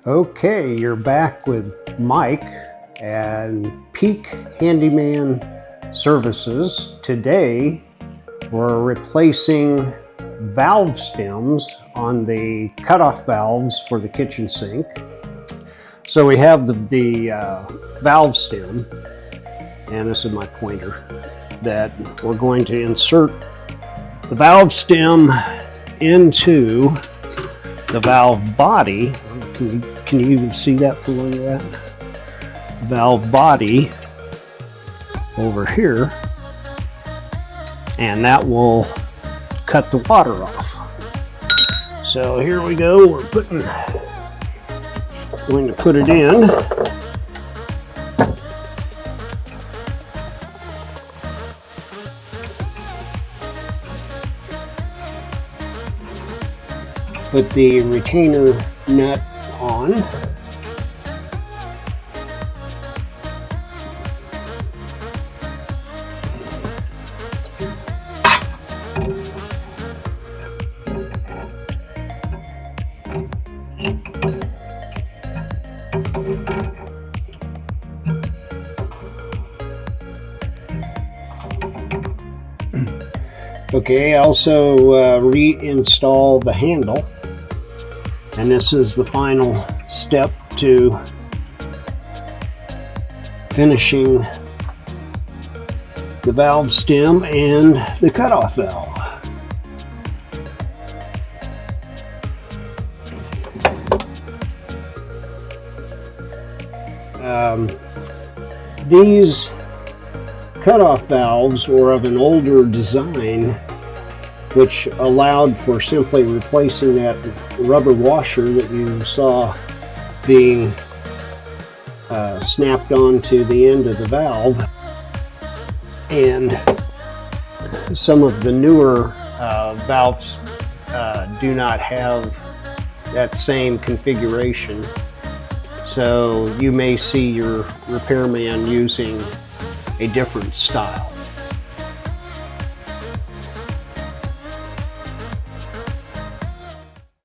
Okay, you're back with Mike and PEAK Handyman Services. Today, we're replacing valve stems on the cutoff valves for the kitchen sink. So we have the valve stem, and this is my pointer, that we're going to insert the valve stem into the valve body. Can you even see that from where you're at? Valve body over here, and that will cut the water off. So here we go. We're going to put it in. Put the retainer nut on. Okay, also reinstall the handle. And this is the final step to finishing the valve stem and the cutoff valve. These cutoff valves were of an older design, which allowed for simply replacing that rubber washer that you saw being snapped onto the end of the valve. And some of the newer valves do not have that same configuration. So you may see your repairman using a different style.